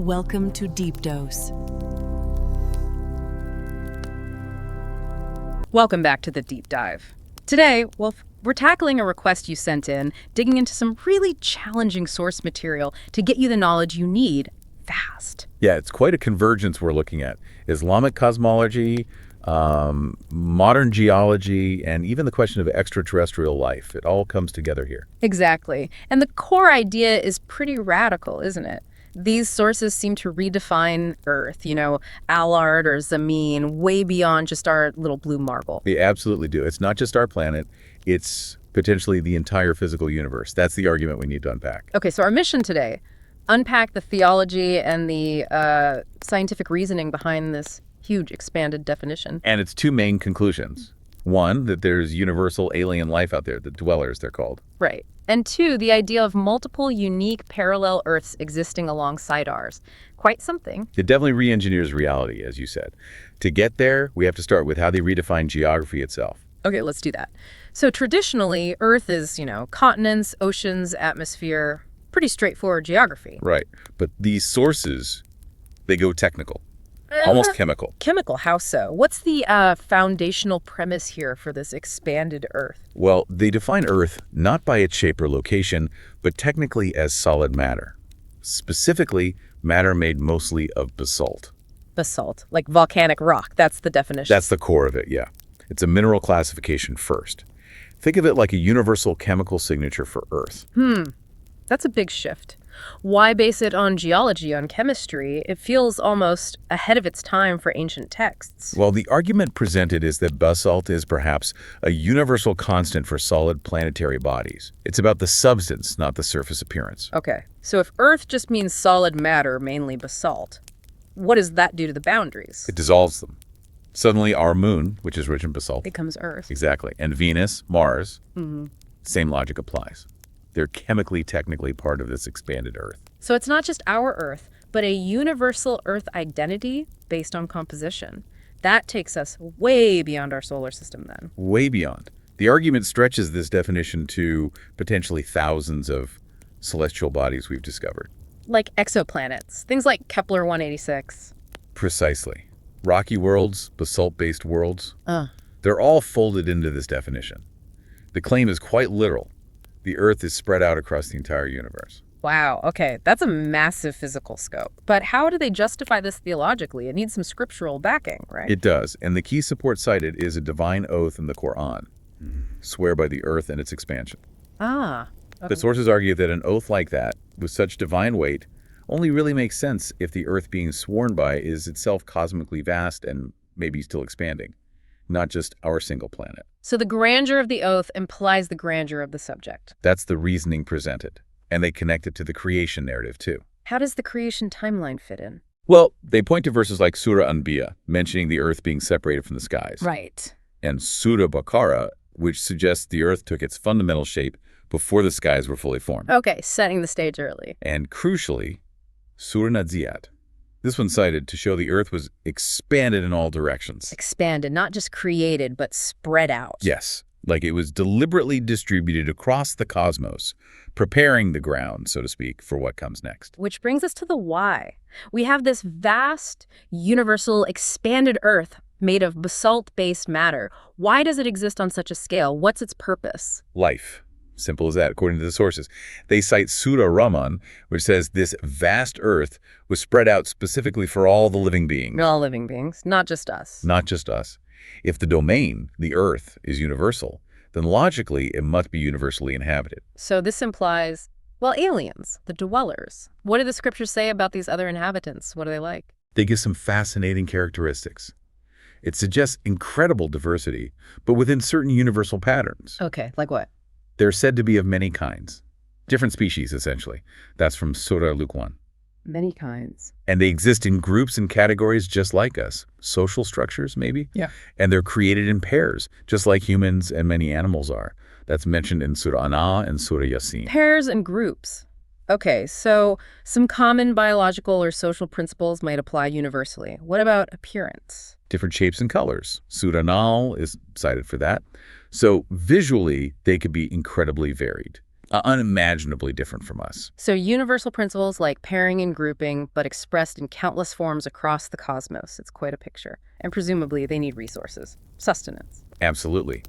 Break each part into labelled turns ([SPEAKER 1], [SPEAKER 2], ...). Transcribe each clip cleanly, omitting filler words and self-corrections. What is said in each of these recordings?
[SPEAKER 1] Welcome to DeepDose.
[SPEAKER 2] Welcome back to the Deep Dive. Today, we're tackling a request you sent in, digging into some really challenging source material to get you the knowledge you need fast.
[SPEAKER 3] Yeah, it's quite a convergence we're looking at. Islamic cosmology, modern geology, and even the question of extraterrestrial life. It all comes together here.
[SPEAKER 2] Exactly. And the core idea is pretty radical, isn't it? These sources seem to redefine Earth, Allard or Zameen, way beyond just our little blue marble.
[SPEAKER 3] They absolutely do. It's not just our planet. It's potentially the entire physical universe. That's the argument we need to unpack.
[SPEAKER 2] Okay, so our mission today, unpack the theology and the scientific reasoning behind this huge expanded definition.
[SPEAKER 3] And it's two main conclusions. One, that there's universal alien life out there, the dwellers, they're called.
[SPEAKER 2] Right. And two, the idea of multiple unique parallel Earths existing alongside ours. Quite something.
[SPEAKER 3] It definitely re-engineers reality, as you said. To get there, we have to start with how they redefine geography itself.
[SPEAKER 2] Okay, let's do that. So traditionally, Earth is, continents, oceans, atmosphere, pretty straightforward geography.
[SPEAKER 3] Right. But these sources, they go technical. Almost chemical.
[SPEAKER 2] Chemical, how so? What's the foundational premise here for this expanded Earth?
[SPEAKER 3] Well, they define Earth not by its shape or location, but technically as solid matter. Specifically, matter made mostly of basalt.
[SPEAKER 2] Basalt, like volcanic rock. That's the definition.
[SPEAKER 3] That's the core of it, yeah. It's a mineral classification first. Think of it like a universal chemical signature for Earth.
[SPEAKER 2] That's a big shift. Why base it on geology, on chemistry? It feels almost ahead of its time for ancient texts.
[SPEAKER 3] Well, the argument presented is that basalt is perhaps a universal constant for solid planetary bodies. It's about the substance, not the surface appearance.
[SPEAKER 2] Okay, so if Earth just means solid matter, mainly basalt, what does that do to the boundaries?
[SPEAKER 3] It dissolves them. Suddenly, our moon, which is rich in basalt,
[SPEAKER 2] Becomes Earth.
[SPEAKER 3] exactly, and Venus, Mars, same logic applies. They're chemically, technically part of this expanded Earth.
[SPEAKER 2] So it's not just our Earth, but a universal Earth identity based on composition. That takes us way beyond our solar system then.
[SPEAKER 3] Way beyond. The argument stretches this definition to potentially thousands of celestial bodies we've discovered.
[SPEAKER 2] Like exoplanets, things like Kepler-186.
[SPEAKER 3] Precisely. Rocky worlds, basalt-based worlds, they're all folded into this definition. The claim is quite literal. The Earth is spread out across the entire universe.
[SPEAKER 2] Wow, okay, that's a massive physical scope. But how do they justify this theologically? It needs some scriptural backing, right?
[SPEAKER 3] It does, and the key support cited is a divine oath in the Quran. Swear by the Earth and its expansion.
[SPEAKER 2] Okay.
[SPEAKER 3] The sources argue that an oath like that, with such divine weight, only really makes sense if the Earth being sworn by is itself cosmically vast and maybe still expanding, not just our single planet.
[SPEAKER 2] So the grandeur of the oath implies the grandeur of the subject.
[SPEAKER 3] That's the reasoning presented, and they connect it to the creation narrative too.
[SPEAKER 2] How does the creation timeline fit in?
[SPEAKER 3] Well, they point to verses like Surah Anbiya, mentioning the Earth being separated from the skies.
[SPEAKER 2] Right.
[SPEAKER 3] And Surah Baqarah, which suggests the Earth took its fundamental shape before the skies were fully formed.
[SPEAKER 2] Okay, setting the stage early.
[SPEAKER 3] And crucially, Surah Naziat. This one cited to show the Earth was expanded in all directions.
[SPEAKER 2] Expanded, not just created, but spread out.
[SPEAKER 3] Yes, like it was deliberately distributed across the cosmos, preparing the ground, so to speak, for what comes next.
[SPEAKER 2] Which brings us to the why. We have this vast, universal, expanded Earth made of basalt-based matter. Why does it exist on such a scale? What's its purpose?
[SPEAKER 3] Life. Simple as that, according to the sources. They cite Surah Rahman, which says this vast Earth was spread out specifically for all the living beings.
[SPEAKER 2] All living beings, not just us.
[SPEAKER 3] Not just us. If the domain, the Earth, is universal, then logically it must be universally inhabited.
[SPEAKER 2] So this implies, aliens, the dwellers. What do the scriptures say about these other inhabitants? What are they like?
[SPEAKER 3] They give some fascinating characteristics. It suggests incredible diversity, but within certain universal patterns.
[SPEAKER 2] Okay, like what?
[SPEAKER 3] They're said to be of many kinds. Different species, essentially. That's from Surah Luke 1.
[SPEAKER 2] Many kinds.
[SPEAKER 3] And they exist in groups and categories just like us. Social structures, maybe?
[SPEAKER 2] Yeah.
[SPEAKER 3] And they're created in pairs, just like humans and many animals are. That's mentioned in Surah Ana and Surah Yasin.
[SPEAKER 2] Pairs and groups. Okay, so some common biological or social principles might apply universally. What about appearance?
[SPEAKER 3] Different shapes and colors. Surah Nal is cited for that. So visually, they could be incredibly varied. unimaginably different from us.
[SPEAKER 2] So universal principles like pairing and grouping, but expressed in countless forms across the cosmos. It's quite a picture. And presumably they need resources, sustenance.
[SPEAKER 3] Absolutely.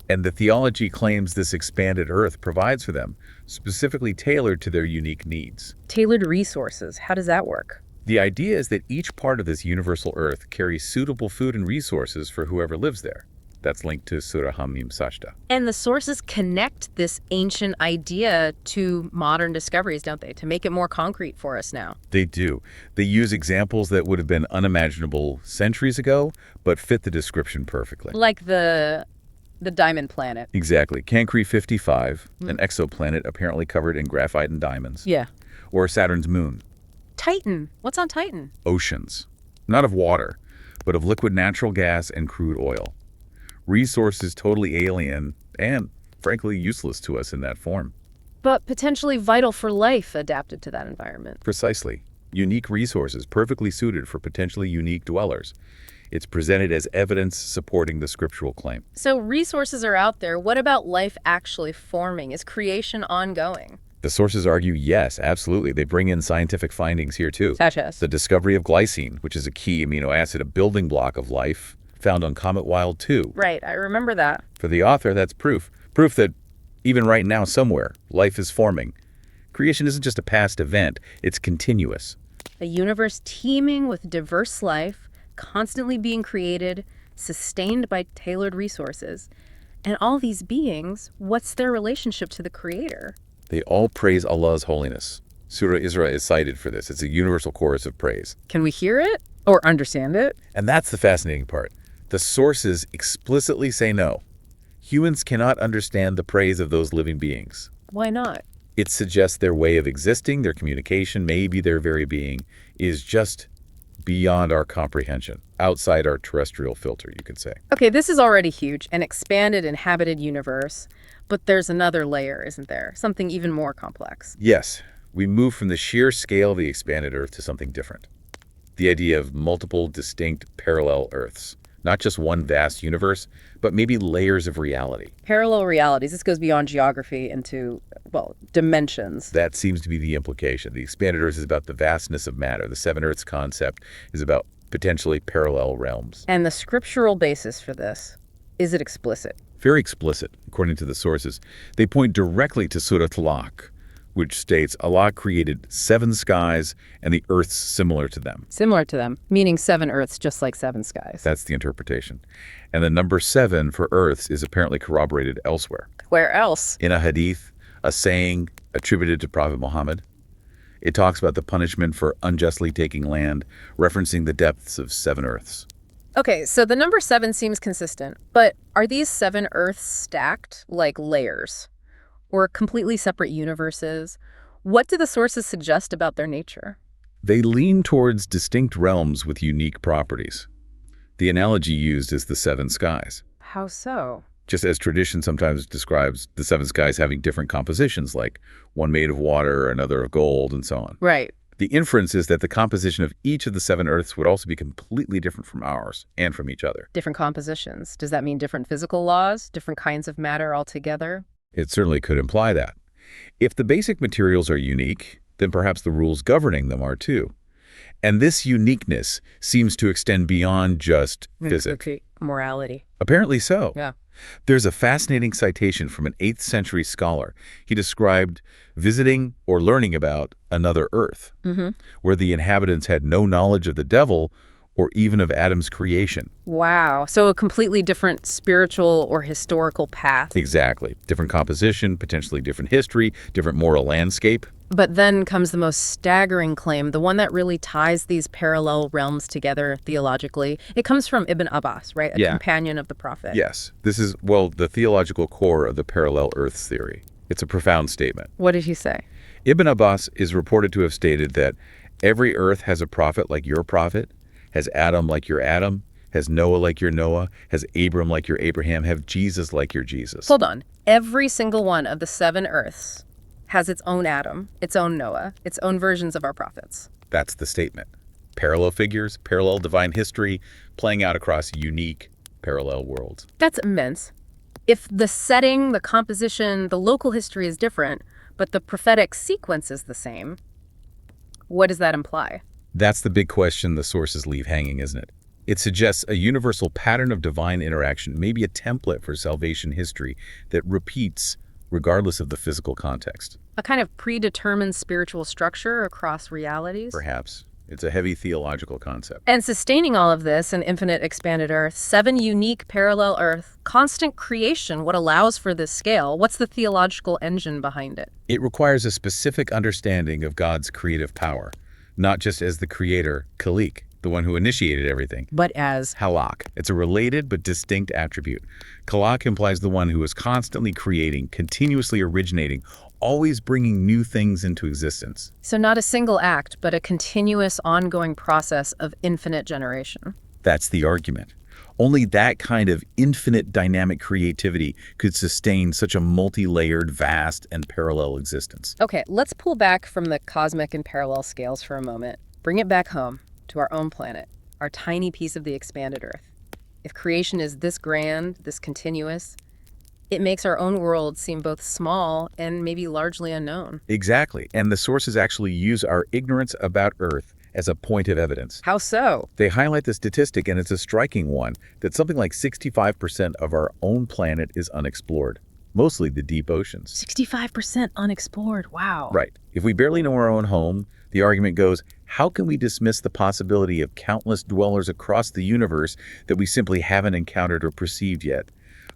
[SPEAKER 3] And the theology claims this expanded Earth provides for them, specifically tailored to their unique needs.
[SPEAKER 2] Tailored resources, how does that work?
[SPEAKER 3] The idea is that each part of this universal Earth carries suitable food and resources for whoever lives there. That's linked to Surah Hamim Sashta.
[SPEAKER 2] And the sources connect this ancient idea to modern discoveries, don't they? To make it more concrete for us now.
[SPEAKER 3] They do. They use examples that would have been unimaginable centuries ago, but fit the description perfectly.
[SPEAKER 2] Like the diamond planet.
[SPEAKER 3] Exactly. Cancri 55, an exoplanet apparently covered in graphite and diamonds.
[SPEAKER 2] Yeah.
[SPEAKER 3] Or Saturn's moon.
[SPEAKER 2] Titan. What's on Titan?
[SPEAKER 3] Oceans. Not of water, but of liquid natural gas and crude oil. Resources totally alien and, frankly, useless to us in that form.
[SPEAKER 2] But potentially vital for life adapted to that environment.
[SPEAKER 3] Precisely. Unique resources perfectly suited for potentially unique dwellers. It's presented as evidence supporting the scriptural claim.
[SPEAKER 2] So resources are out there. What about life actually forming? Is creation ongoing?
[SPEAKER 3] The sources argue yes, absolutely. They bring in scientific findings here too.
[SPEAKER 2] Such as?
[SPEAKER 3] The discovery of glycine, which is a key amino acid, a building block of life, found on Comet Wild 2.
[SPEAKER 2] Right, I remember that.
[SPEAKER 3] For the author, that's proof. Proof that even right now somewhere, life is forming. Creation isn't just a past event, it's continuous.
[SPEAKER 2] A universe teeming with diverse life, constantly being created, sustained by tailored resources. And all these beings, what's their relationship to the Creator?
[SPEAKER 3] They all praise Allah's holiness. Surah Isra is cited for this. It's a universal chorus of praise.
[SPEAKER 2] Can we hear it? Or understand it?
[SPEAKER 3] And that's the fascinating part. The sources explicitly say no. Humans cannot understand the praise of those living beings.
[SPEAKER 2] Why not?
[SPEAKER 3] It suggests their way of existing, their communication, maybe their very being, is just beyond our comprehension, outside our terrestrial filter, you could say.
[SPEAKER 2] Okay, this is already huge, an expanded, inhabited universe. But there's another layer, isn't there? Something even more complex.
[SPEAKER 3] Yes, we move from the sheer scale of the expanded Earth to something different. The idea of multiple distinct parallel Earths. Not just one vast universe, but maybe layers of reality.
[SPEAKER 2] Parallel realities. This goes beyond geography into, well, dimensions.
[SPEAKER 3] That seems to be the implication. The expanded Earth is about the vastness of matter. The seven Earths concept is about potentially parallel realms.
[SPEAKER 2] And the scriptural basis for this, is it explicit?
[SPEAKER 3] Very explicit, according to the sources. They point directly to Surah Talaq, which states Allah created 7 skies and the earths similar to them.
[SPEAKER 2] Similar to them, meaning 7 earths just like 7 skies.
[SPEAKER 3] That's the interpretation. And the number 7 for earths is apparently corroborated elsewhere.
[SPEAKER 2] Where else?
[SPEAKER 3] In a hadith, a saying attributed to Prophet Muhammad, it talks about the punishment for unjustly taking land, referencing the depths of 7 earths.
[SPEAKER 2] Okay, so the number 7 seems consistent, but are these 7 earths stacked like layers? Or completely separate universes? What do the sources suggest about their nature?
[SPEAKER 3] They lean towards distinct realms with unique properties. The analogy used is the 7 skies.
[SPEAKER 2] How so?
[SPEAKER 3] Just as tradition sometimes describes the 7 skies having different compositions, like one made of water, another of gold, and so on.
[SPEAKER 2] Right.
[SPEAKER 3] The inference is that the composition of each of the 7 earths would also be completely different from ours and from each other.
[SPEAKER 2] Different compositions. Does that mean different physical laws? Different kinds of matter altogether?
[SPEAKER 3] It certainly could imply that. If the basic materials are unique, then perhaps the rules governing them are too. And this uniqueness seems to extend beyond just physics.
[SPEAKER 2] Morality.
[SPEAKER 3] Apparently so.
[SPEAKER 2] Yeah.
[SPEAKER 3] There's a fascinating citation from an 8th century scholar. He described visiting or learning about another Earth, where the inhabitants had no knowledge of the devil or even of Adam's creation.
[SPEAKER 2] Wow. So a completely different spiritual or historical path.
[SPEAKER 3] Exactly. Different composition, potentially different history, different moral landscape.
[SPEAKER 2] But then comes the most staggering claim, the one that really ties these parallel realms together theologically. It comes from Ibn Abbas, right? A companion of the Prophet.
[SPEAKER 3] Yes. This is, well, the theological core of the parallel Earths theory. It's a profound statement.
[SPEAKER 2] What did he say?
[SPEAKER 3] Ibn Abbas is reported to have stated that every Earth has a prophet like your prophet, has Adam like your Adam, has Noah like your Noah, has Abram like your Abraham, have Jesus like your Jesus.
[SPEAKER 2] Hold on. Every single one of the 7 Earths has its own Adam, its own Noah, its own versions of our prophets.
[SPEAKER 3] That's the statement. Parallel figures, parallel divine history, playing out across unique parallel worlds.
[SPEAKER 2] That's immense. If the setting, the composition, the local history is different, but the prophetic sequence is the same, what does that imply?
[SPEAKER 3] That's the big question the sources leave hanging, isn't it? It suggests a universal pattern of divine interaction, maybe a template for salvation history that repeats regardless of the physical context.
[SPEAKER 2] A kind of predetermined spiritual structure across realities?
[SPEAKER 3] Perhaps. It's a heavy theological concept.
[SPEAKER 2] And sustaining all of this, an infinite expanded Earth, 7 unique parallel Earth, constant creation, what allows for this scale? What's the theological engine behind it?
[SPEAKER 3] It requires a specific understanding of God's creative power, not just as the creator, Khalik, the one who initiated everything,
[SPEAKER 2] But as
[SPEAKER 3] Halak. It's a related but distinct attribute. Kalak implies the one who is constantly creating, continuously originating, always bringing new things into existence.
[SPEAKER 2] so not a single act, but a continuous, ongoing process of infinite generation.
[SPEAKER 3] That's the argument. Only that kind of infinite dynamic creativity could sustain such a multi-layered, vast, and parallel existence.
[SPEAKER 2] Okay, let's pull back from the cosmic and parallel scales for a moment. Bring it back home to our own planet, our tiny piece of the expanded Earth. If creation is this grand, this continuous, it makes our own world seem both small and maybe largely unknown.
[SPEAKER 3] Exactly. And the sources actually use our ignorance about Earth as a point of evidence.
[SPEAKER 2] How so?
[SPEAKER 3] They highlight the statistic, and it's a striking one, that something like 65% of our own planet is unexplored, mostly the deep oceans.
[SPEAKER 2] 65% unexplored. Wow.
[SPEAKER 3] Right. If we barely know our own home, the argument goes, how can we dismiss the possibility of countless dwellers across the universe that we simply haven't encountered or perceived yet?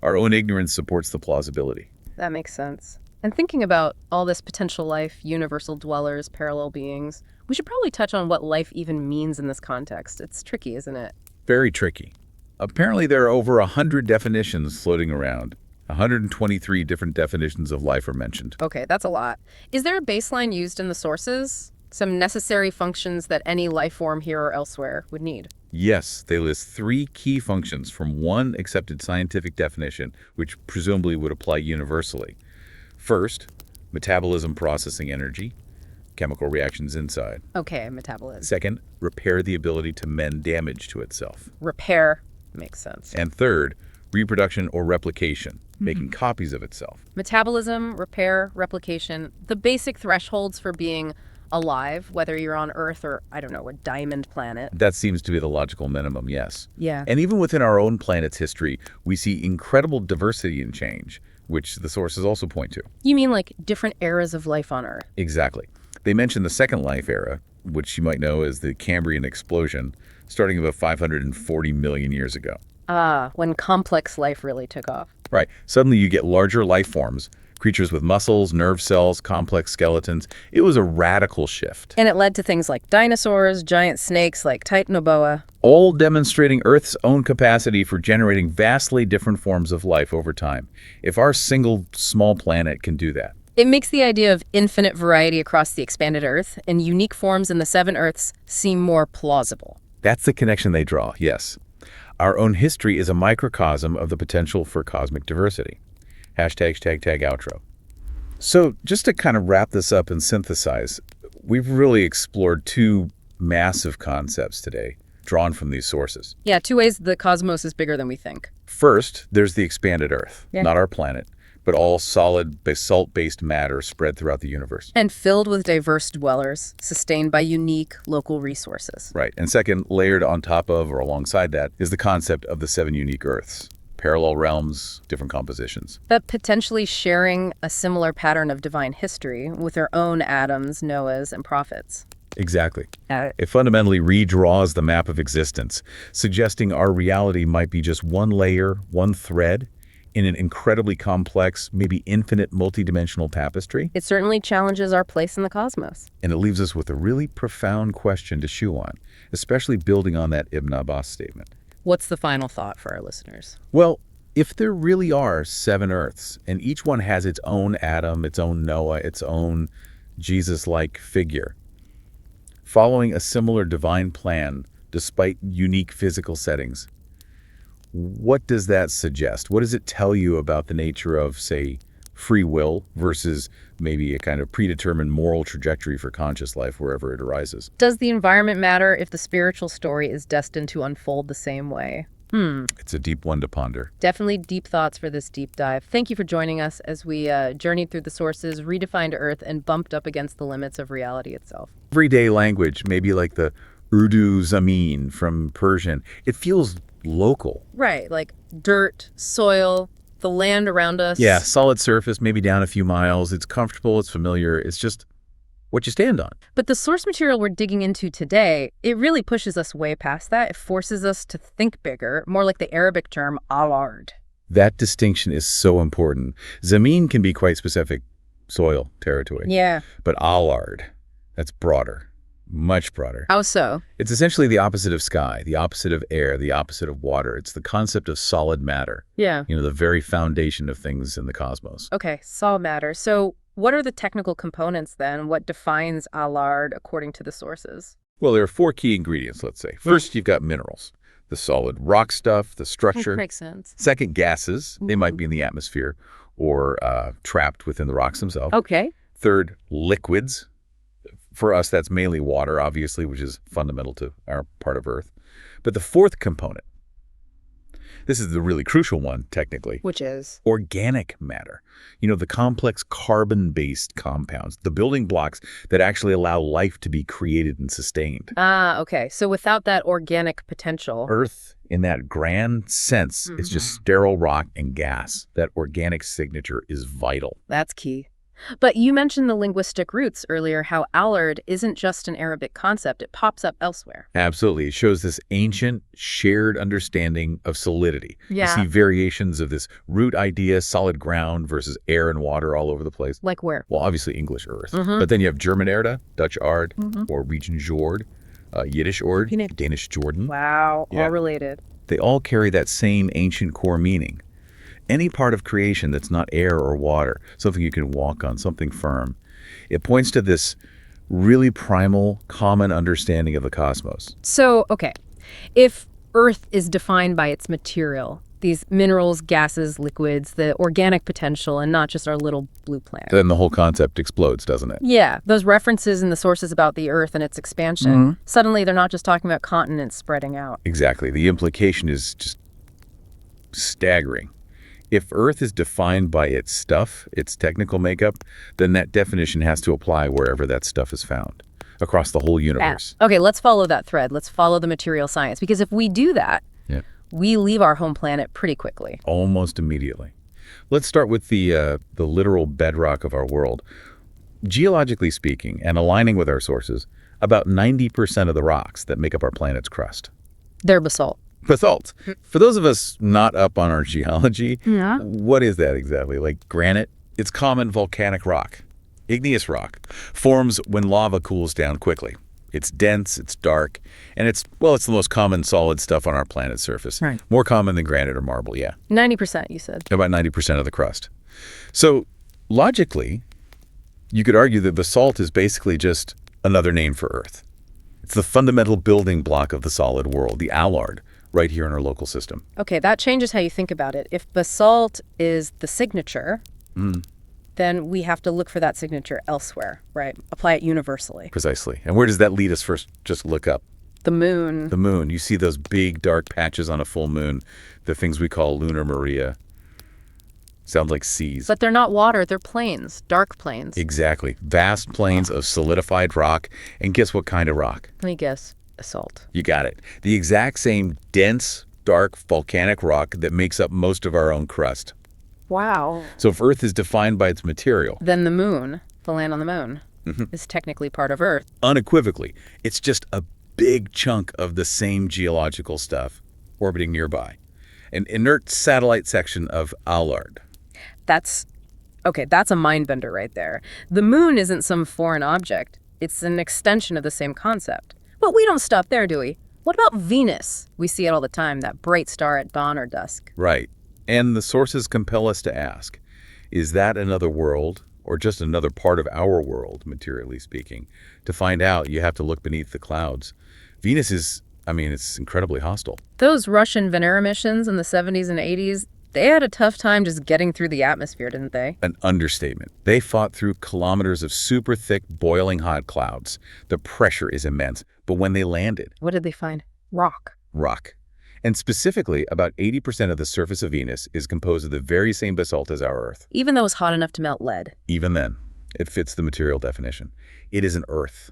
[SPEAKER 3] Our own ignorance supports the plausibility.
[SPEAKER 2] That makes sense. And thinking about all this potential life, universal dwellers, parallel beings, we should probably touch on what life even means in this context. It's tricky, isn't it?
[SPEAKER 3] Very tricky. Apparently there are over 100 definitions floating around. 123 different definitions of life are mentioned.
[SPEAKER 2] Okay, that's a lot. Is there a baseline used in the sources? Some necessary functions that any life form here or elsewhere would need?
[SPEAKER 3] Yes, they list 3 key functions from one accepted scientific definition, which presumably would apply universally. First, metabolism processing energy, chemical reactions inside.
[SPEAKER 2] Okay, metabolism.
[SPEAKER 3] Second, repair the ability to mend damage to itself.
[SPEAKER 2] Repair makes sense.
[SPEAKER 3] And third, reproduction or replication, making copies of itself.
[SPEAKER 2] Metabolism, repair, replication, the basic thresholds for being alive, whether you're on Earth or, I don't know, a diamond planet.
[SPEAKER 3] That seems to be the logical minimum, yes.
[SPEAKER 2] Yeah.
[SPEAKER 3] And even within our own planet's history, we see incredible diversity and change, which the sources also point to.
[SPEAKER 2] You mean like different eras of life on Earth?
[SPEAKER 3] Exactly. They mention the second life era, which you might know as the Cambrian explosion, starting about 540 million years ago.
[SPEAKER 2] Ah, when complex life really took off.
[SPEAKER 3] Right. Suddenly you get larger life forms, creatures with muscles, nerve cells, complex skeletons. It was a radical shift.
[SPEAKER 2] And it led to things like dinosaurs, giant snakes like Titanoboa.
[SPEAKER 3] All demonstrating Earth's own capacity for generating vastly different forms of life over time. If our single small planet can do that.
[SPEAKER 2] It makes the idea of infinite variety across the expanded Earth and unique forms in the 7 Earths seem more plausible.
[SPEAKER 3] That's the connection they draw, yes. Our own history is a microcosm of the potential for cosmic diversity. Hashtag outro. So just to kind of wrap this up and synthesize, we've really explored 2 massive concepts today, drawn from these sources.
[SPEAKER 2] Yeah, 2 ways the cosmos is bigger than we think.
[SPEAKER 3] First, there's the expanded Earth,
[SPEAKER 2] Yeah.
[SPEAKER 3] not our planet, but all solid basalt-based matter spread throughout the universe.
[SPEAKER 2] And filled with diverse dwellers, sustained by unique local resources.
[SPEAKER 3] Right. And second, layered on top of or alongside that is the concept of the 7 unique Earths. Parallel realms, different compositions.
[SPEAKER 2] But potentially sharing a similar pattern of divine history with their own Adams, Noahs, and prophets.
[SPEAKER 3] Exactly. It fundamentally redraws the map of existence, suggesting our reality might be just one layer, one thread, in an incredibly complex, maybe infinite multidimensional tapestry.
[SPEAKER 2] It certainly challenges our place in the cosmos.
[SPEAKER 3] And it leaves us with a really profound question to chew on, especially building on that Ibn Abbas statement.
[SPEAKER 2] What's the final thought for our listeners?
[SPEAKER 3] Well, if there really are 7 Earths, and each one has its own Adam, its own Noah, its own Jesus-like figure, following a similar divine plan despite unique physical settings, what does that suggest? What does it tell you about the nature of, say, free will versus maybe a kind of predetermined moral trajectory for conscious life wherever it arises?
[SPEAKER 2] Does the environment matter if the spiritual story is destined to unfold the same way?
[SPEAKER 3] It's a deep one to ponder.
[SPEAKER 2] Definitely deep thoughts for this deep dive. Thank you for joining us as we journeyed through the sources, redefined Earth, and bumped up against the limits of reality itself.
[SPEAKER 3] Everyday language, maybe like the Urdu Zamin from Persian, it feels local.
[SPEAKER 2] Right, like dirt, soil, the land around us.
[SPEAKER 3] Yeah, solid surface, maybe down a few miles. It's comfortable, it's familiar, it's just what you stand on.
[SPEAKER 2] But the source material we're digging into today, it really pushes us way past that. It forces us to think bigger, more like the Arabic term alard.
[SPEAKER 3] That distinction is so important. Zamin can be quite specific, soil, territory.
[SPEAKER 2] Yeah.
[SPEAKER 3] But alard, that's broader, much broader.
[SPEAKER 2] How so?
[SPEAKER 3] It's essentially the opposite of sky, the opposite of air, the opposite of water. It's the concept of solid matter.
[SPEAKER 2] Yeah.
[SPEAKER 3] The very foundation of things in the cosmos.
[SPEAKER 2] Okay, solid matter. So what are the technical components then? What defines alard according to the sources?
[SPEAKER 3] Well, there are 4 key ingredients, let's say. First, you've got minerals, the solid rock stuff, the structure.
[SPEAKER 2] Makes sense.
[SPEAKER 3] Second, gases. They might be in the atmosphere or trapped within the rocks themselves.
[SPEAKER 2] Okay.
[SPEAKER 3] Third, liquids. For us, that's mainly water, obviously, which is fundamental to our part of Earth. But the fourth component, this is the really crucial one, technically.
[SPEAKER 2] Which is?
[SPEAKER 3] Organic matter. The complex carbon-based compounds, the building blocks that actually allow life to be created and sustained.
[SPEAKER 2] Ah, okay. So without that organic potential.
[SPEAKER 3] Earth, in that grand sense, is just sterile rock and gas. That organic signature is vital.
[SPEAKER 2] That's key. But you mentioned the linguistic roots earlier, how alard isn't just an Arabic concept. It pops up elsewhere.
[SPEAKER 3] Absolutely. It shows this ancient, shared understanding of solidity.
[SPEAKER 2] Yeah.
[SPEAKER 3] You see variations of this root idea, solid ground versus air and water all over the place.
[SPEAKER 2] Like where?
[SPEAKER 3] Well, obviously English earth. But then you have German Erde, Dutch Aard, or Region Jord, Yiddish Ord, Danish Jordan.
[SPEAKER 2] Wow,
[SPEAKER 3] Yeah.
[SPEAKER 2] all related.
[SPEAKER 3] They all carry that same ancient core meaning. Any part of creation that's not air or water, something you can walk on, something firm, it points to this really primal, common understanding of the cosmos.
[SPEAKER 2] So, okay, if Earth is defined by its material, these minerals, gases, liquids, the organic potential, and not just our little blue planet.
[SPEAKER 3] Then the whole concept explodes, doesn't it?
[SPEAKER 2] Yeah, those references in the sources about the Earth and its expansion, suddenly they're not just talking about continents spreading out.
[SPEAKER 3] Exactly. The implication is just staggering. If Earth is defined by its stuff, its technical makeup, then that definition has to apply wherever that stuff is found, across the whole universe.
[SPEAKER 2] Okay, let's follow that thread. Let's follow the material science, because if we do that,
[SPEAKER 3] Yeah.
[SPEAKER 2] we leave our home planet pretty quickly.
[SPEAKER 3] Almost immediately. Let's start with the literal bedrock of our world. Geologically speaking, and aligning with our sources, about 90% of the rocks that make up our planet's crust.
[SPEAKER 2] They're basalt.
[SPEAKER 3] Basalt. For those of us not up on our geology, what is that exactly? Like granite? It's common volcanic rock. Igneous rock forms when lava cools down quickly. It's dense, it's dark, and it's the most common solid stuff on our planet's surface.
[SPEAKER 2] Right.
[SPEAKER 3] More common than granite or marble, yeah.
[SPEAKER 2] 90%, you said.
[SPEAKER 3] About 90% of the crust. So logically, you could argue that basalt is basically just another name for Earth. It's the fundamental building block of the solid world, the alard, right here in our local system.
[SPEAKER 2] Okay, that changes how you think about it. If basalt is the signature, then we have to look for that signature elsewhere, right? Apply it universally.
[SPEAKER 3] Precisely. And where does that lead us first? Just look up.
[SPEAKER 2] The moon.
[SPEAKER 3] The moon. You see those big dark patches on a full moon, the things we call lunar Maria. Sounds like seas.
[SPEAKER 2] But they're not water, they're plains, dark plains.
[SPEAKER 3] Exactly. Vast plains of solidified rock. And guess what kind of rock?
[SPEAKER 2] Let me guess, basalt.
[SPEAKER 3] You got it. The exact same dense, dark, volcanic rock that makes up most of our own crust.
[SPEAKER 2] Wow.
[SPEAKER 3] So if Earth is defined by its material,
[SPEAKER 2] Then the moon, the land on the moon, is technically part of Earth.
[SPEAKER 3] unequivocally, it's just a big chunk of the same geological stuff orbiting nearby. An inert satellite section of alard.
[SPEAKER 2] That's a mind bender right there. The moon isn't some foreign object. It's an extension of the same concept. But we don't stop there, do we? What about Venus? We see it all the time, that bright star at dawn or dusk.
[SPEAKER 3] Right. And the sources compel us to ask, is that another world or just another part of our world, materially speaking? To find out, you have to look beneath the clouds. Venus is, it's incredibly hostile.
[SPEAKER 2] Those Russian Venera missions in the 70s and 80s, they had a tough time just getting through the atmosphere, didn't they?
[SPEAKER 3] An understatement. They fought through kilometers of super thick, boiling hot clouds. The pressure is immense. But when they landed,
[SPEAKER 2] What did they find? Rock.
[SPEAKER 3] rock. And specifically, about 80% of the surface of Venus is composed of the very same basalt as our Earth.
[SPEAKER 2] Even though it's hot enough to melt lead.
[SPEAKER 3] Even then, it fits the material definition. It is an Earth,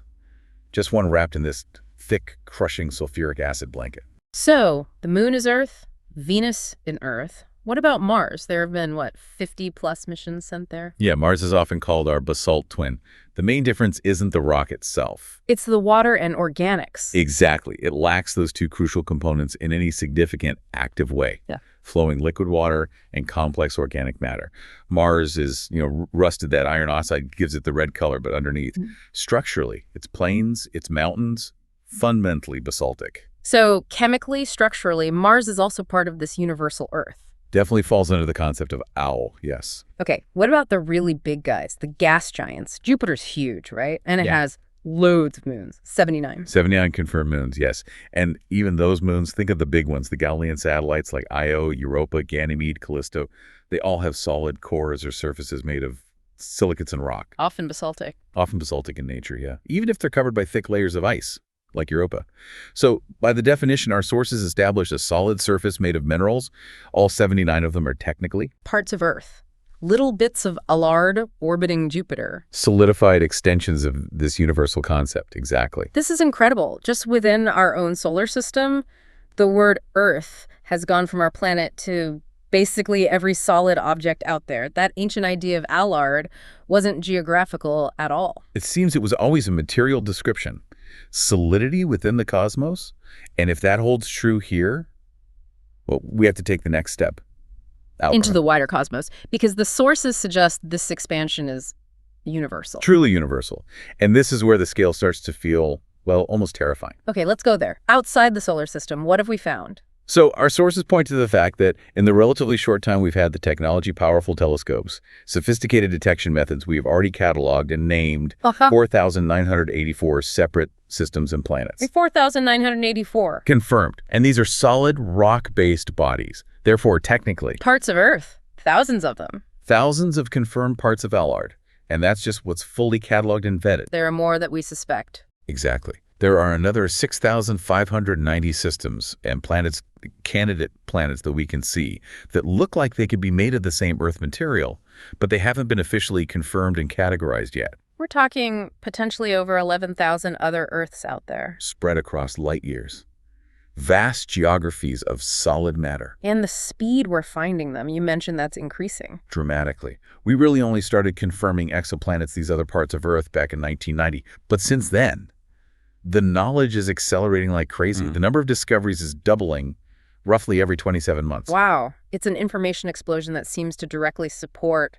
[SPEAKER 3] just one wrapped in this thick, crushing sulfuric acid blanket.
[SPEAKER 2] So, the moon is Earth, Venus in Earth. What about Mars? There have been, 50-plus missions sent there?
[SPEAKER 3] Yeah, Mars is often called our basalt twin. The main difference isn't the rock itself.
[SPEAKER 2] It's the water and organics.
[SPEAKER 3] Exactly. It lacks those two crucial components in any significant active way.
[SPEAKER 2] Yeah.
[SPEAKER 3] Flowing liquid water and complex organic matter. Mars is, rusted. That iron oxide gives it the red color, but underneath, structurally, it's plains, it's mountains, fundamentally basaltic.
[SPEAKER 2] So, chemically, structurally, Mars is also part of this universal Earth.
[SPEAKER 3] Definitely falls under the concept of owl, yes.
[SPEAKER 2] Okay, what about the really big guys, the gas giants? Jupiter's huge, right? And it
[SPEAKER 3] Yeah.
[SPEAKER 2] has loads of moons, 79.
[SPEAKER 3] 79 confirmed moons, yes. And even those moons, think of the big ones, the Galilean satellites like Io, Europa, Ganymede, Callisto. They all have solid cores or surfaces made of silicates and rock.
[SPEAKER 2] Often basaltic.
[SPEAKER 3] Often basaltic in nature, yeah. Even if they're covered by thick layers of ice, like Europa. So, by the definition, our sources establish a solid surface made of minerals. All 79 of them are technically
[SPEAKER 2] Parts of Earth. Little bits of Allard orbiting Jupiter.
[SPEAKER 3] solidified extensions of this universal concept, exactly.
[SPEAKER 2] This is incredible. Just within our own solar system, the word Earth has gone from our planet to basically every solid object out there. That ancient idea of Allard wasn't geographical at all.
[SPEAKER 3] It seems it was always a material description. Solidity within the cosmos, and if that holds true here, well, we have to take the next step.
[SPEAKER 2] Into the wider cosmos, because the sources suggest this expansion is universal.
[SPEAKER 3] Truly universal. And this is where the scale starts to feel, well, almost terrifying.
[SPEAKER 2] Okay, let's go there. Outside the solar system, what have we found?
[SPEAKER 3] So our sources point to the fact that in the relatively short time we've had the technology, powerful telescopes, sophisticated detection methods, we have already cataloged and named 4,984 separate systems and planets.
[SPEAKER 2] 4,984.
[SPEAKER 3] Confirmed. And these are solid rock-based bodies. Therefore, technically,
[SPEAKER 2] Parts of Earth. Thousands of them.
[SPEAKER 3] thousands of confirmed parts of Allard. And that's just what's fully cataloged and vetted.
[SPEAKER 2] There are more that we suspect.
[SPEAKER 3] Exactly. There are another 6,590 systems and planets, candidate planets that we can see that look like they could be made of the same Earth material, but they haven't been officially confirmed and categorized yet.
[SPEAKER 2] We're talking potentially over 11,000 other Earths out there.
[SPEAKER 3] Spread across light years. Vast geographies of solid matter.
[SPEAKER 2] And the speed we're finding them, you mentioned that's increasing.
[SPEAKER 3] Dramatically. We really only started confirming exoplanets, these other parts of Earth, back in 1990. But since then, the knowledge is accelerating like crazy. The number of discoveries is doubling roughly every 27 months.
[SPEAKER 2] Wow. It's an information explosion that seems to directly support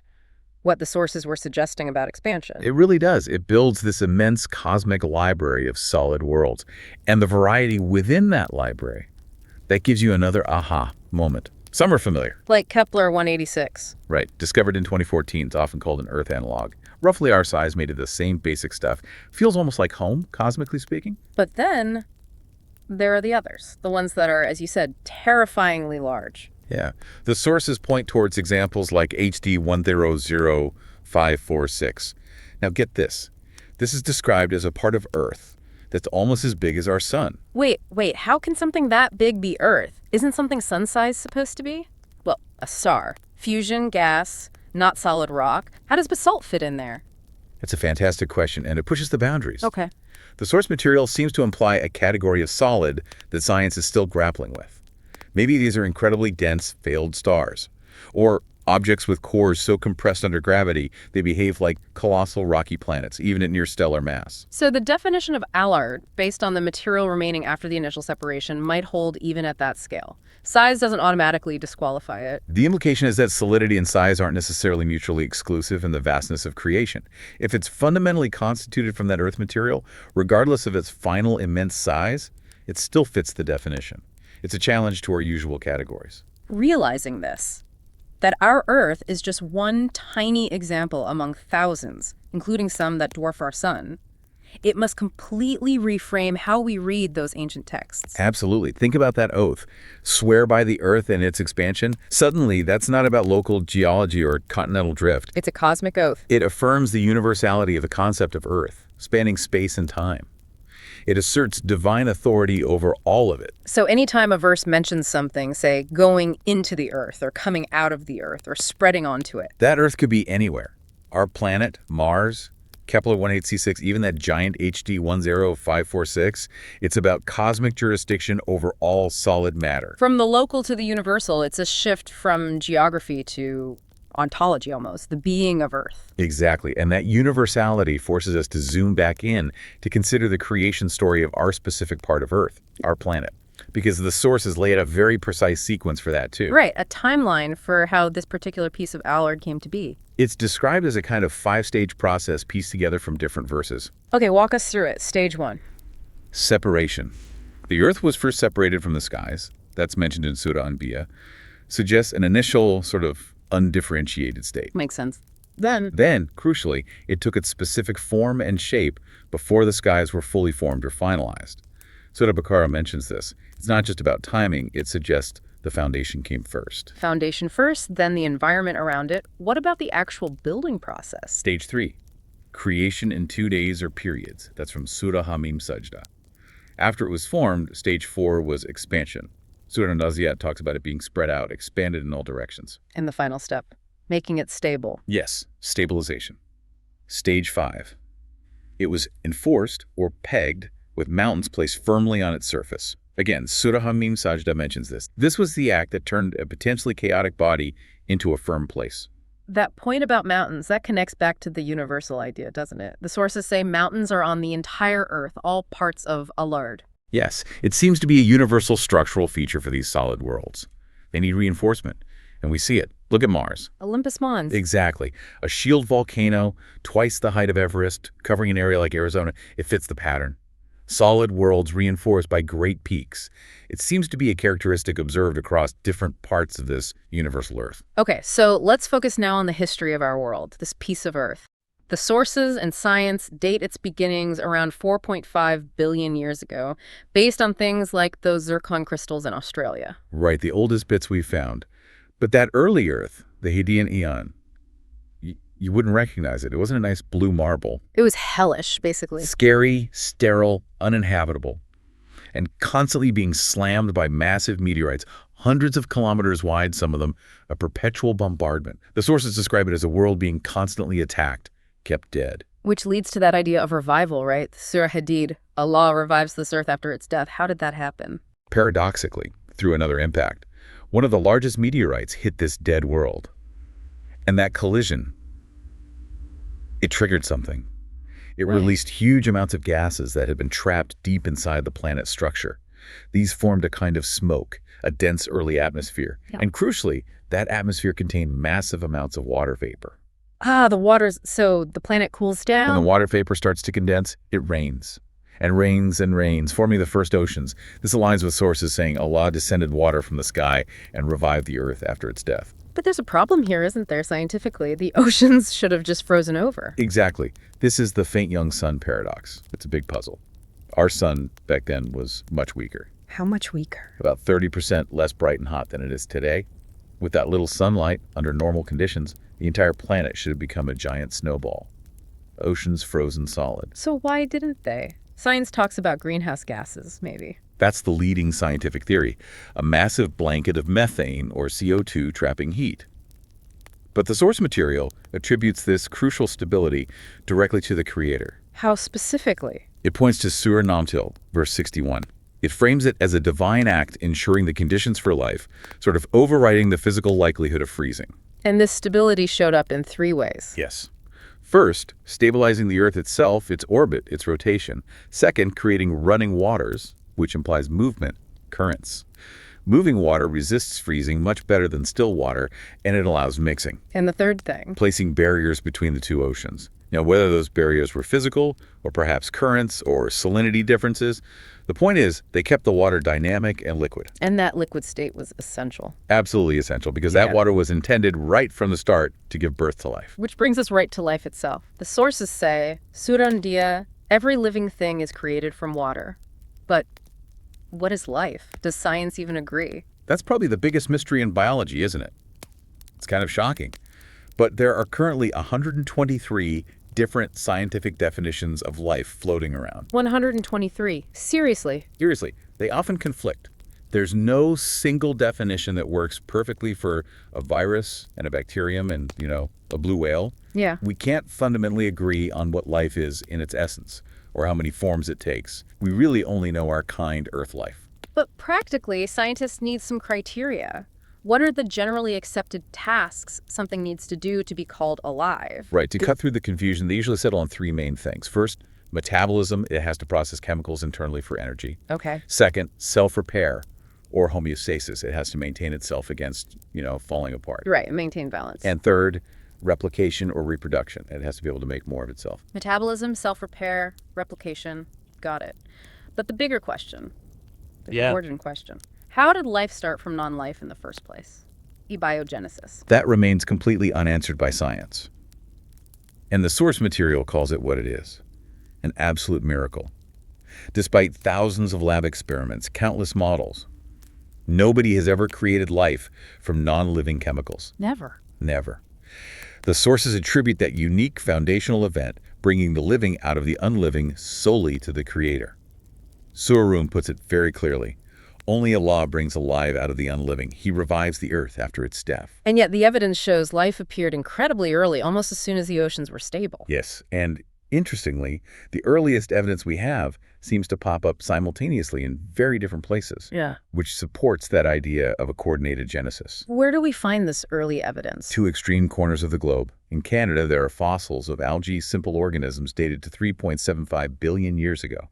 [SPEAKER 2] what the sources were suggesting about expansion.
[SPEAKER 3] It really does. It builds this immense cosmic library of solid worlds. And the variety within that library, that gives you another aha moment. Some are familiar.
[SPEAKER 2] Like Kepler 186.
[SPEAKER 3] Right. Discovered in 2014. It's often called an Earth analog. Roughly our size, made of the same basic stuff. Feels almost like home, cosmically speaking.
[SPEAKER 2] But then there are the others, the ones that are, as you said, terrifyingly large.
[SPEAKER 3] Yeah. The sources point towards examples like HD 100546. Now get this. This is described as a part of Earth that's almost as big as our sun.
[SPEAKER 2] Wait, how can something that big be Earth? Isn't something sun-sized supposed to be? Well, a star. Fusion, gas, not solid rock. How does basalt fit in there?
[SPEAKER 3] It's a fantastic question, and it pushes the boundaries.
[SPEAKER 2] Okay.
[SPEAKER 3] The source material seems to imply a category of solid that science is still grappling with. Maybe these are incredibly dense, failed stars, or objects with cores so compressed under gravity they behave like colossal rocky planets, even at near-stellar mass.
[SPEAKER 2] So the definition of Allard, based on the material remaining after the initial separation, might hold even at that scale. Size doesn't automatically disqualify it.
[SPEAKER 3] The implication is that solidity and size aren't necessarily mutually exclusive in the vastness of creation. If it's fundamentally constituted from that Earth material, regardless of its final immense size, it still fits the definition. It's a challenge to our usual categories.
[SPEAKER 2] Realizing this, that our Earth is just one tiny example among thousands, including some that dwarf our sun, it must completely reframe how we read those ancient texts.
[SPEAKER 3] Absolutely. Think about that oath. Swear by the Earth and its expansion. Suddenly, that's not about local geology or continental drift.
[SPEAKER 2] It's a cosmic oath.
[SPEAKER 3] It affirms the universality of the concept of Earth, spanning space and time. It asserts divine authority over all of it.
[SPEAKER 2] So anytime a verse mentions something, say, going into the Earth, or coming out of the Earth, or spreading onto it.
[SPEAKER 3] That Earth could be anywhere. Our planet, Mars, Kepler 18c6, even that giant HD 10546, it's about cosmic jurisdiction over all solid matter.
[SPEAKER 2] From the local to the universal, it's a shift from geography to ontology almost, the being of Earth.
[SPEAKER 3] Exactly, and that universality forces us to zoom back in to consider the creation story of our specific part of Earth, our planet, because the sources lay out a very precise sequence for that too.
[SPEAKER 2] Right, a timeline for how this particular piece of Allard came to be.
[SPEAKER 3] It's described as a kind of 5-stage process pieced together from different verses.
[SPEAKER 2] Okay, walk us through it. Stage 1.
[SPEAKER 3] Separation. The Earth was first separated from the skies. That's mentioned in Surah Anbiya. Suggests an initial sort of undifferentiated state.
[SPEAKER 2] Makes sense.
[SPEAKER 3] Then, crucially, it took its specific form and shape before the skies were fully formed or finalized. Surah Baqarah mentions this. It's not just about timing, it suggests the foundation came first.
[SPEAKER 2] Foundation first, then the environment around it. What about the actual building process?
[SPEAKER 3] Stage 3. Creation in 2 days or periods. That's from Surah Hamim Sajda. After it was formed, stage 4 was expansion. Surah Naziat talks about it being spread out, expanded in all directions.
[SPEAKER 2] And the final step, making it stable.
[SPEAKER 3] Yes, stabilization. Stage 5. It was enforced or pegged with mountains placed firmly on its surface. Again, Surah Hamim Sajda mentions this. This was the act that turned a potentially chaotic body into a firm place.
[SPEAKER 2] That point about mountains, that connects back to the universal idea, doesn't it? The sources say mountains are on the entire Earth, all parts of Allard.
[SPEAKER 3] Yes, it seems to be a universal structural feature for these solid worlds. They need reinforcement, and we see it. Look at Mars.
[SPEAKER 2] Olympus Mons.
[SPEAKER 3] Exactly. A shield volcano, twice the height of Everest, covering an area like Arizona. It fits the pattern. Solid worlds reinforced by great peaks. It seems to be a characteristic observed across different parts of this universal Earth.
[SPEAKER 2] Okay, so let's focus now on the history of our world, this piece of Earth. The sources and science date its beginnings around 4.5 billion years ago, based on things like those zircon crystals in Australia.
[SPEAKER 3] Right, the oldest bits we've found. But that early Earth, the Hadean Eon, you wouldn't recognize it. It wasn't a nice blue marble.
[SPEAKER 2] It was hellish, basically.
[SPEAKER 3] Scary, sterile, uninhabitable, and constantly being slammed by massive meteorites, hundreds of kilometers wide, some of them, a perpetual bombardment. The sources describe it as a world being constantly attacked, kept dead.
[SPEAKER 2] Which leads to that idea of revival, right? Surah Hadid, Allah revives this earth after its death. How did that happen?
[SPEAKER 3] Paradoxically, through another impact. One of the largest meteorites hit this dead world. And that collision, it triggered something. It released huge amounts of gases that had been trapped deep inside the planet's structure. These formed a kind of smoke, a dense early atmosphere.
[SPEAKER 2] Yeah.
[SPEAKER 3] And crucially, that atmosphere contained massive amounts of water vapor.
[SPEAKER 2] Ah, the water's... So the planet cools down?
[SPEAKER 3] When the water vapor starts to condense, it rains. And rains and rains, forming the first oceans. This aligns with sources saying Allah descended water from the sky and revived the earth after its death.
[SPEAKER 2] But there's a problem here, isn't there, scientifically? The oceans should have just frozen over.
[SPEAKER 3] Exactly. This is the faint young sun paradox. It's a big puzzle. Our sun back then was much weaker.
[SPEAKER 2] How much weaker?
[SPEAKER 3] About 30% less bright and hot than it is today. With that little sunlight, under normal conditions, the entire planet should have become a giant snowball. Oceans frozen solid.
[SPEAKER 2] So why didn't they? Science talks about greenhouse gases, maybe.
[SPEAKER 3] That's the leading scientific theory, a massive blanket of methane or CO2 trapping heat. But the source material attributes this crucial stability directly to the Creator.
[SPEAKER 2] How specifically?
[SPEAKER 3] It points to Surah Namtil, verse 61. It frames it as a divine act ensuring the conditions for life, sort of overriding the physical likelihood of freezing.
[SPEAKER 2] And this stability showed up in 3 ways.
[SPEAKER 3] Yes. First, stabilizing the Earth itself, its orbit, its rotation. Second, creating running waters, which implies movement, currents. Moving water resists freezing much better than still water, and it allows mixing.
[SPEAKER 2] And the third thing?
[SPEAKER 3] Placing barriers between the two oceans. Now, whether those barriers were physical, or perhaps currents, or salinity differences, the point is they kept the water dynamic and liquid.
[SPEAKER 2] And that liquid state was essential.
[SPEAKER 3] Absolutely essential, because that water was intended right from the start to give birth to life.
[SPEAKER 2] Which brings us right to life itself. The sources say, Surah Anbiya, every living thing is created from water. But what is life? Does science even agree?
[SPEAKER 3] That's probably the biggest mystery in biology, isn't it? It's kind of shocking. But there are currently 123 different scientific definitions of life floating around.
[SPEAKER 2] 123. Seriously?
[SPEAKER 3] Seriously, they often conflict. There's no single definition that works perfectly for a virus and a bacterium and, a blue whale.
[SPEAKER 2] Yeah.
[SPEAKER 3] We can't fundamentally agree on what life is in its essence or how many forms it takes. We really only know our kind Earth life.
[SPEAKER 2] But practically, scientists need some criteria. What are the generally accepted tasks something needs to do to be called alive?
[SPEAKER 3] Right. To cut through the confusion, they usually settle on three main things. First, metabolism. It has to process chemicals internally for energy.
[SPEAKER 2] Okay.
[SPEAKER 3] Second, self-repair or homeostasis. It has to maintain itself against, falling apart.
[SPEAKER 2] Right, maintain balance.
[SPEAKER 3] And third, replication or reproduction. It has to be able to make more of itself.
[SPEAKER 2] Metabolism, self-repair, replication. Got it. But the bigger question, the origin question, how did life start from non-life in the first place? Abiogenesis.
[SPEAKER 3] That remains completely unanswered by science. And the source material calls it what it is, an absolute miracle. Despite thousands of lab experiments, countless models, nobody has ever created life from non-living chemicals.
[SPEAKER 2] Never.
[SPEAKER 3] Never. The sources attribute that unique foundational event, bringing the living out of the unliving solely to the Creator. Surun puts it very clearly. Only Allah brings alive out of the unliving. He revives the earth after its death.
[SPEAKER 2] And yet the evidence shows life appeared incredibly early, almost as soon as the oceans were stable.
[SPEAKER 3] Yes, and interestingly, the earliest evidence we have seems to pop up simultaneously in very different places.
[SPEAKER 2] Yeah.
[SPEAKER 3] Which supports that idea of a coordinated genesis.
[SPEAKER 2] Where do we find this early evidence?
[SPEAKER 3] Two extreme corners of the globe. In Canada, there are fossils of algae simple organisms dated to 3.75 billion years ago.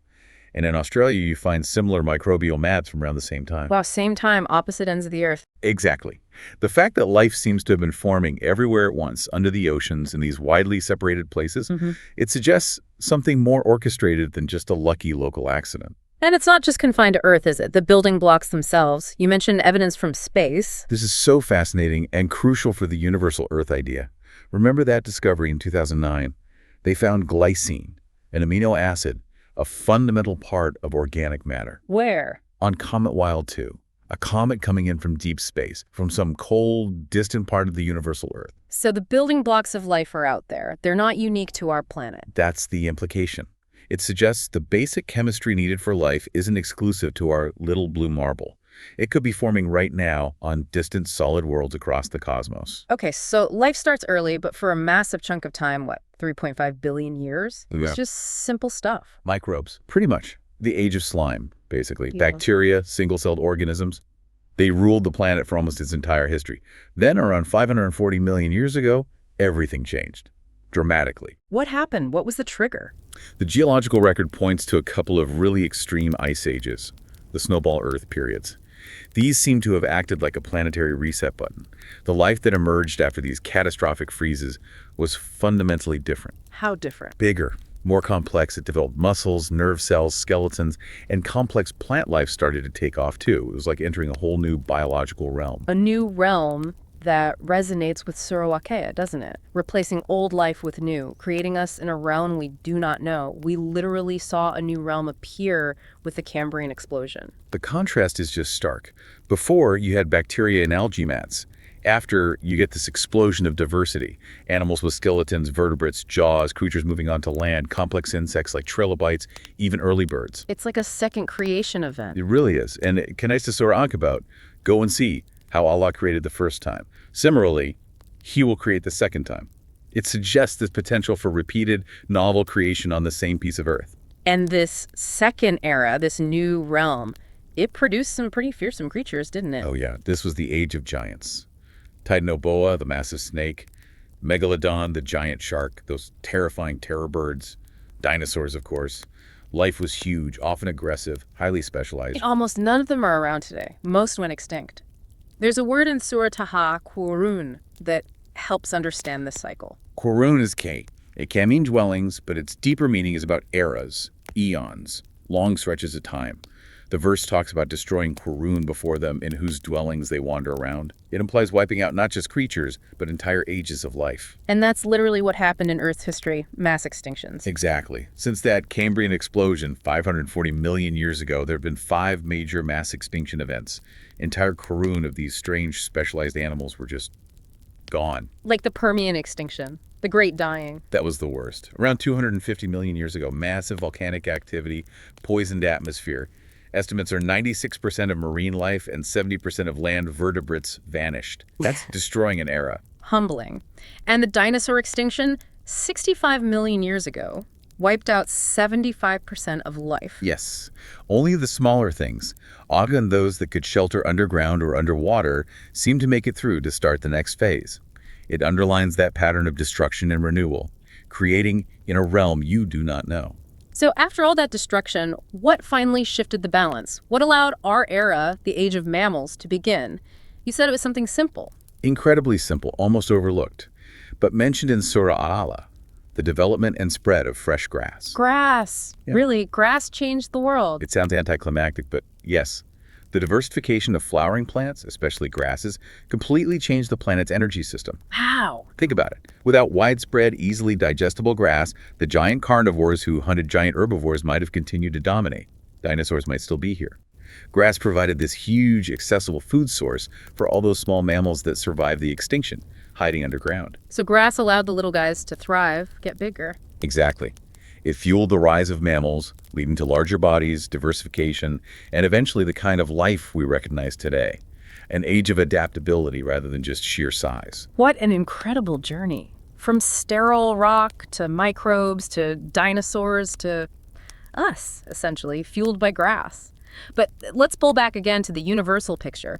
[SPEAKER 3] And in Australia, you find similar microbial mats from around the same time.
[SPEAKER 2] Wow, same time, opposite ends of the earth.
[SPEAKER 3] Exactly. The fact that life seems to have been forming everywhere at once, under the oceans, in these widely separated places, it suggests something more orchestrated than just a lucky local accident.
[SPEAKER 2] And it's not just confined to Earth, is it? The building blocks themselves. You mentioned evidence from space.
[SPEAKER 3] This is so fascinating and crucial for the universal Earth idea. Remember that discovery in 2009? They found glycine, an amino acid, a fundamental part of organic matter.
[SPEAKER 2] Where?
[SPEAKER 3] On Comet Wild 2, a comet coming in from deep space, from some cold, distant part of the universal Earth.
[SPEAKER 2] So the building blocks of life are out there. They're not unique to our planet.
[SPEAKER 3] That's the implication. It suggests the basic chemistry needed for life isn't exclusive to our little blue marble. It could be forming right now on distant solid worlds across the cosmos.
[SPEAKER 2] Okay, so life starts early, but for a massive chunk of time, 3.5 billion years?
[SPEAKER 3] Yeah.
[SPEAKER 2] It's just simple stuff.
[SPEAKER 3] Microbes, pretty much. The age of slime, basically.
[SPEAKER 2] Yeah.
[SPEAKER 3] Bacteria, single-celled organisms. They ruled the planet for almost its entire history. Then, around 540 million years ago, everything changed. Dramatically.
[SPEAKER 2] What happened? What was the trigger?
[SPEAKER 3] The geological record points to a couple of really extreme ice ages, the snowball Earth periods. These seem to have acted like a planetary reset button. The life that emerged after these catastrophic freezes was fundamentally different.
[SPEAKER 2] How different?
[SPEAKER 3] Bigger, more complex. It developed muscles, nerve cells, skeletons, and complex plant life started to take off too. It was like entering a whole new biological realm.
[SPEAKER 2] A new realm that resonates with Surawakea, doesn't it? Replacing old life with new, creating us in a realm we do not know. We literally saw a new realm appear with the Cambrian explosion.
[SPEAKER 3] The contrast is just stark. Before, you had bacteria and algae mats. After, you get this explosion of diversity. Animals with skeletons, vertebrates, jaws, creatures moving onto land, complex insects like trilobites, even early birds.
[SPEAKER 2] It's like a second creation event.
[SPEAKER 3] It really is. And Kanaista Surah Ankabut, go and see how Allah created the first time. Similarly, He will create the second time. It suggests this potential for repeated, novel creation on the same piece of Earth.
[SPEAKER 2] And this second era, this new realm, it produced some pretty fearsome creatures, didn't it?
[SPEAKER 3] Oh yeah, this was the age of giants. Titanoboa, the massive snake, Megalodon, the giant shark, those terrifying terror birds, dinosaurs, of course. Life was huge, often aggressive, highly specialized.
[SPEAKER 2] Almost none of them are around today. Most went extinct. There's a word in Surah Taha, Qurun, that helps understand this cycle.
[SPEAKER 3] Qurun is K. It can mean dwellings, but its deeper meaning is about eras, eons, long stretches of time. The verse talks about destroying Qurun before them in whose dwellings they wander around. It implies wiping out not just creatures, but entire ages of life.
[SPEAKER 2] And that's literally what happened in Earth's history, mass extinctions.
[SPEAKER 3] Exactly. Since that Cambrian explosion 540 million years ago, there have been 5 major mass extinction events. Entire Qurun of these strange specialized animals were just gone.
[SPEAKER 2] Like the Permian extinction, The Great Dying.
[SPEAKER 3] That was the worst. Around 250 million years ago, massive volcanic activity, poisoned atmosphere. Estimates are 96% of marine life and 70% of land vertebrates vanished. That's destroying an era.
[SPEAKER 2] Humbling. And the dinosaur extinction, 65 million years ago, wiped out 75% of life.
[SPEAKER 3] Yes. Only the smaller things, often those that could shelter underground or underwater, seem to make it through to start the next phase. It underlines that pattern of destruction and renewal, creating in a realm you do not know.
[SPEAKER 2] So after all that destruction, what finally shifted the balance? What allowed our era, the age of mammals, to begin? You said it was something simple.
[SPEAKER 3] Incredibly simple, almost overlooked, but mentioned in Surah Al-Alaq, the development and spread of fresh grass.
[SPEAKER 2] Grass.
[SPEAKER 3] Yeah.
[SPEAKER 2] Really, grass changed the world.
[SPEAKER 3] It sounds anticlimactic, but yes. The diversification of flowering plants, especially grasses, completely changed the planet's energy system.
[SPEAKER 2] How?
[SPEAKER 3] Think about it. Without widespread, easily digestible grass, the giant carnivores who hunted giant herbivores might have continued to dominate. Dinosaurs might still be here. Grass provided this huge, accessible food source for all those small mammals that survived the extinction, hiding underground.
[SPEAKER 2] So grass allowed the little guys to thrive, get bigger.
[SPEAKER 3] Exactly. It fueled the rise of mammals, leading to larger bodies, diversification, and eventually the kind of life we recognize today. An age of adaptability rather than just sheer size.
[SPEAKER 2] What an incredible journey. From sterile rock to microbes to dinosaurs to us, essentially, fueled by grass. But let's pull back again to the universal picture.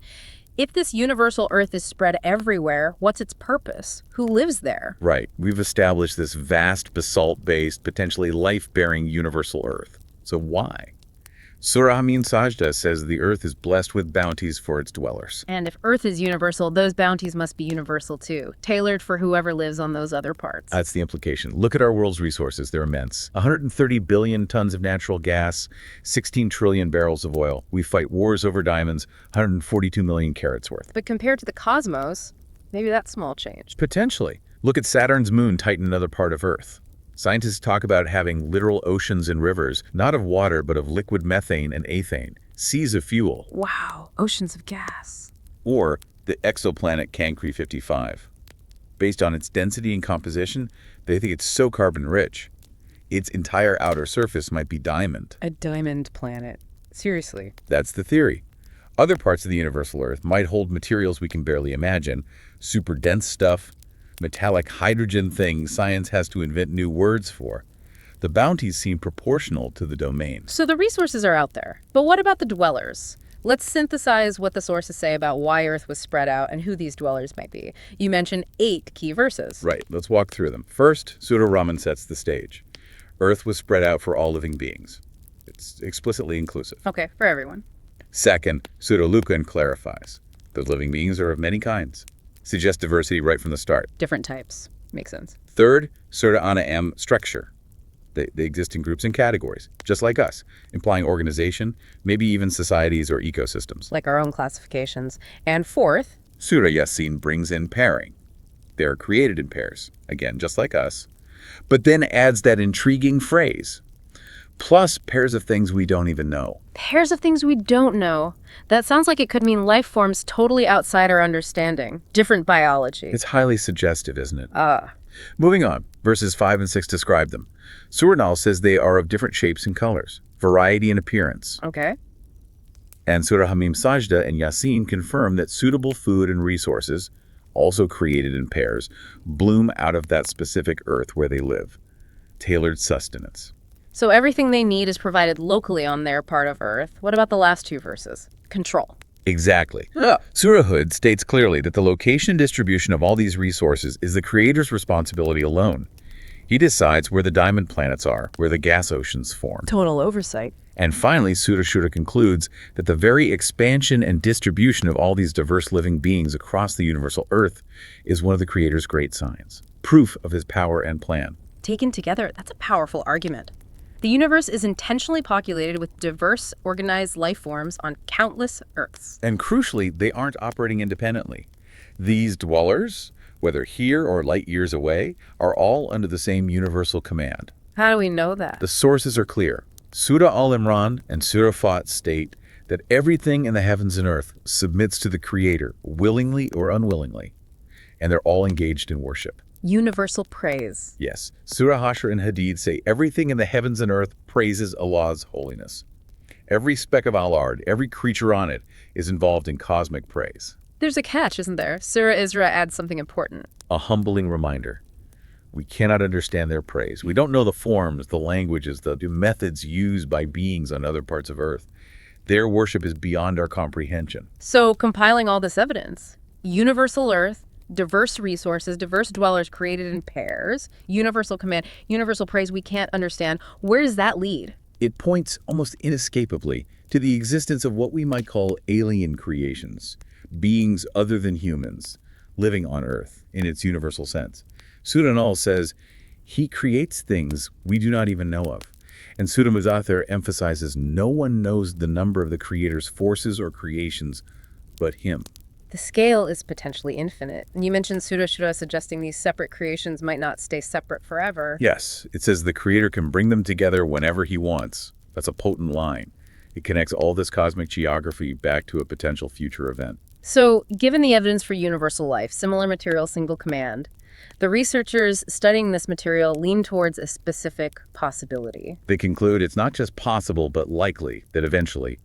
[SPEAKER 2] If this universal Earth is spread everywhere, what's its purpose? Who lives there?
[SPEAKER 3] Right. We've established this vast basalt-based, potentially life-bearing universal Earth. So why? Surah Al-Sajda says the Earth is blessed with bounties for its dwellers.
[SPEAKER 2] And if Earth is universal, those bounties must be universal too, tailored for whoever lives on those other parts.
[SPEAKER 3] That's the implication. Look at our world's resources. They're immense. 130 billion tons of natural gas, 16 trillion barrels of oil. We fight wars over diamonds, 142 million carats worth.
[SPEAKER 2] But compared to the cosmos, maybe that's small change.
[SPEAKER 3] Potentially. Look at Saturn's moon tighten another part of Earth. Scientists talk about having literal oceans and rivers, not of water, but of liquid methane and ethane, seas of fuel.
[SPEAKER 2] Wow, oceans of gas.
[SPEAKER 3] Or the exoplanet Cancri 55. Based on its density and composition, they think it's so carbon-rich. Its entire outer surface might be diamond.
[SPEAKER 2] A diamond planet. Seriously.
[SPEAKER 3] That's the theory. Other parts of the universal Earth might hold materials we can barely imagine, super dense stuff, metallic hydrogen things science has to invent new words for. The bounties seem proportional to the domain.
[SPEAKER 2] So the resources are out there. But what about the dwellers? Let's synthesize what the sources say about why Earth was spread out and who these dwellers might be. You mentioned 8 key verses.
[SPEAKER 3] Right, let's walk through them. First, Surah Rahman sets the stage. Earth was spread out for all living beings. It's explicitly inclusive.
[SPEAKER 2] Okay, for everyone.
[SPEAKER 3] Second, Surah Luqman clarifies. Those living beings are of many kinds. Suggests diversity right from the start.
[SPEAKER 2] Different types. Makes sense.
[SPEAKER 3] Third, Surah An'am structure. They exist in groups and categories, just like us, implying organization, maybe even societies or ecosystems.
[SPEAKER 2] Like our own classifications. And fourth,
[SPEAKER 3] Surah Yasin brings in pairing. They are created in pairs, again, just like us, but then adds that intriguing phrase, plus pairs of things we don't even know.
[SPEAKER 2] pairs of things we don't know. That sounds like it could mean life forms totally outside our understanding. Different biology.
[SPEAKER 3] It's highly suggestive, isn't it? Moving on, verses 5 and 6 describe them. Surah Al says they are of different shapes and colors, variety in appearance.
[SPEAKER 2] Okay.
[SPEAKER 3] And Surah Hamim Sajda and Yasin confirm that suitable food and resources, also created in pairs, bloom out of that specific earth where they live. Tailored sustenance.
[SPEAKER 2] So everything they need is provided locally on their part of Earth. What about the last 2 verses? Control.
[SPEAKER 3] Exactly. Surah Hud states clearly that the location and distribution of all these resources is the creator's responsibility alone. He decides where the diamond planets are, where the gas oceans form.
[SPEAKER 2] Total oversight.
[SPEAKER 3] And finally, Surah Shura concludes that the very expansion and distribution of all these diverse living beings across the universal Earth is one of the Creator's great signs, proof of his power and plan.
[SPEAKER 2] Taken together, that's a powerful argument. The universe is intentionally populated with diverse, organized life forms on countless Earths.
[SPEAKER 3] And crucially, they aren't operating independently. These dwellers, whether here or light years away, are all under the same universal command.
[SPEAKER 2] How do we know that?
[SPEAKER 3] The sources are clear. Surah Al-Imran and Surah Fat state that everything in the heavens and earth submits to the Creator, willingly or unwillingly, and they're all engaged in worship.
[SPEAKER 2] Universal praise.
[SPEAKER 3] Yes, Surah Hashr and Hadid say everything in the heavens and earth praises Allah's holiness. Every speck of Al-Ard, every creature on it, is involved in cosmic praise.
[SPEAKER 2] There's a catch, isn't there? Surah Isra adds something important.
[SPEAKER 3] A humbling reminder. We cannot understand their praise. We don't know the forms, the languages, the methods used by beings on other parts of Earth. Their worship is beyond our comprehension.
[SPEAKER 2] So, compiling all this evidence, universal Earth, diverse resources, diverse dwellers created in pairs, universal command, universal praise we can't understand, where does that lead?
[SPEAKER 3] It points almost inescapably to the existence of what we might call alien creations, beings other than humans, living on Earth in its universal sense. Surah An-Nahl says, he creates things we do not even know of. And Surah Muzathir emphasizes no one knows the number of the Creator's forces or creations but him.
[SPEAKER 2] The scale is potentially infinite. And you mentioned Surah Shura suggesting these separate creations might not stay separate forever.
[SPEAKER 3] Yes, it says the Creator can bring them together whenever he wants. That's a potent line. It connects all this cosmic geography back to a potential future event.
[SPEAKER 2] So, given the evidence for universal life, similar material, single command, the researchers studying this material lean towards a specific possibility.
[SPEAKER 3] They conclude it's not just possible, but likely that eventually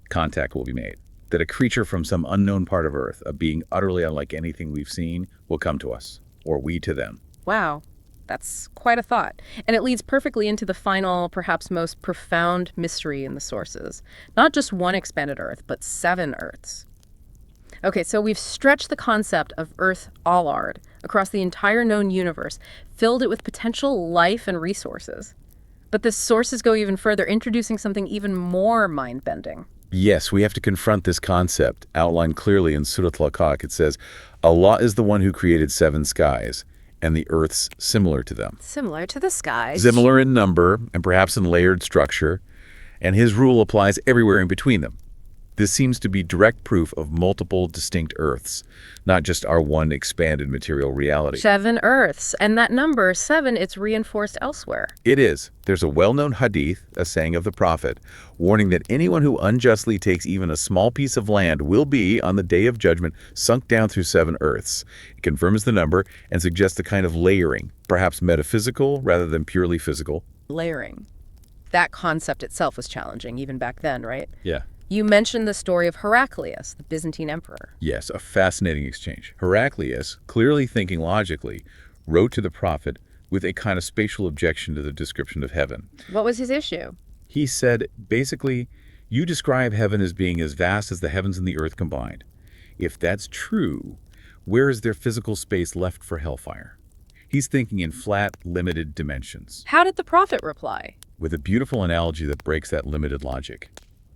[SPEAKER 3] contact will be made. That a creature from some unknown part of Earth, a being utterly unlike anything we've seen, will come to us, or we to them.
[SPEAKER 2] Wow, that's quite a thought. And it leads perfectly into the final, perhaps most profound mystery in the sources. Not just one expanded Earth, but 7 Earths. Okay, so we've stretched the concept of Earth Al-Ard across the entire known universe, filled it with potential life and resources. But the sources go even further, introducing something even more mind-bending.
[SPEAKER 3] Yes, we have to confront this concept, outlined clearly in Surah Al-Haqq. It says, Allah is the one who created 7 skies, and the earths similar to them.
[SPEAKER 2] Similar to the skies.
[SPEAKER 3] Similar in number, and perhaps in layered structure, and his rule applies everywhere in between them. This seems to be direct proof of multiple distinct Earths, not just our one expanded material reality.
[SPEAKER 2] 7 Earths. And that number, 7, it's reinforced elsewhere.
[SPEAKER 3] It is. There's a well-known hadith, a saying of the Prophet, warning that anyone who unjustly takes even a small piece of land will be, on the day of judgment, sunk down through 7 Earths. It confirms the number and suggests a kind of layering, perhaps metaphysical rather than purely physical.
[SPEAKER 2] Layering. That concept itself was challenging, even back then, right?
[SPEAKER 3] Yeah.
[SPEAKER 2] You mentioned the story of Heraclius, the Byzantine emperor.
[SPEAKER 3] Yes, a fascinating exchange. Heraclius, clearly thinking logically, wrote to the prophet with a kind of spatial objection to the description of heaven.
[SPEAKER 2] What was his issue?
[SPEAKER 3] He said, basically, you describe heaven as being as vast as the heavens and the earth combined. If that's true, where is there physical space left for hellfire? He's thinking in flat, limited dimensions.
[SPEAKER 2] How did the prophet reply?
[SPEAKER 3] With a beautiful analogy that breaks that limited logic.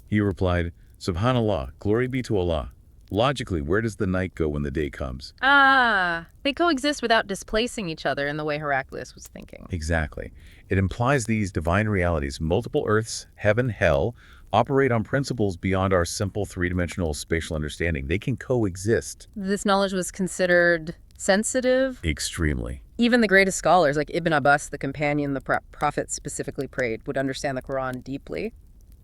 [SPEAKER 3] He replied, Subhanallah, glory be to Allah. Logically, where does the night go when the day comes?
[SPEAKER 2] They coexist without displacing each other in the way Heraclius was thinking.
[SPEAKER 3] Exactly. It implies these divine realities, multiple earths, heaven, hell, operate on principles beyond our simple three-dimensional spatial understanding. They can coexist.
[SPEAKER 2] This knowledge was considered sensitive?
[SPEAKER 3] Extremely.
[SPEAKER 2] Even the greatest scholars, like Ibn Abbas, the companion the prophet specifically prayed, would understand the Quran deeply.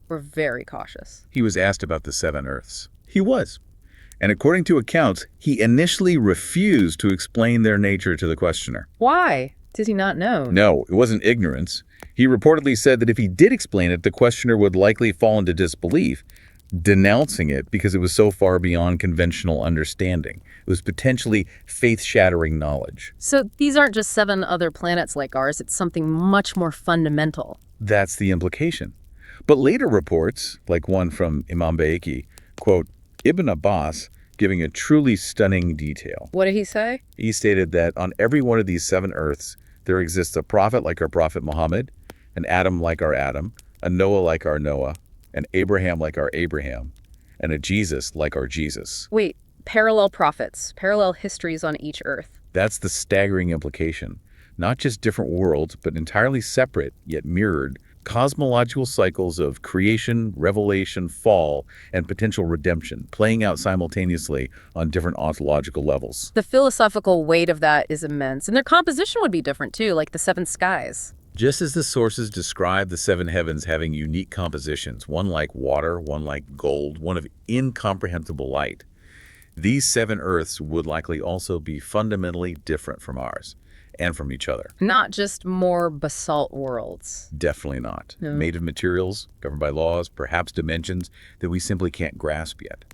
[SPEAKER 2] Were very cautious.
[SPEAKER 3] He was asked about the 7 Earths. He was. And according to accounts, he initially refused to explain their nature to the questioner.
[SPEAKER 2] Why? Did he not know?
[SPEAKER 3] No, it wasn't ignorance. He reportedly said that if he did explain it, the questioner would likely fall into disbelief, denouncing it because it was so far beyond conventional understanding. It was potentially faith-shattering knowledge.
[SPEAKER 2] So these aren't just 7 other planets like ours. It's something much more fundamental.
[SPEAKER 3] That's the implication. But later reports, like one from Imam Bayhaqi, quote, Ibn Abbas, giving a truly stunning detail.
[SPEAKER 2] What did he say?
[SPEAKER 3] He stated that on every one of these 7 Earths, there exists a prophet like our Prophet Muhammad, an Adam like our Adam, a Noah like our Noah, an Abraham like our Abraham, and a Jesus like our Jesus.
[SPEAKER 2] Wait, parallel prophets, parallel histories on each Earth.
[SPEAKER 3] That's the staggering implication. Not just different worlds, but entirely separate, yet mirrored, cosmological cycles of creation, revelation, fall, and potential redemption, playing out simultaneously on different ontological levels.
[SPEAKER 2] The philosophical weight of that is immense, and their composition would be different too, like the 7 skies.
[SPEAKER 3] Just as the sources describe the 7 heavens having unique compositions, one like water, one like gold, one of incomprehensible light, these 7 Earths would likely also be fundamentally different from ours. and from each other.
[SPEAKER 2] Not just more basalt worlds.
[SPEAKER 3] Definitely not.
[SPEAKER 2] No.
[SPEAKER 3] Made of materials, governed by laws, perhaps dimensions that we simply can't grasp yet.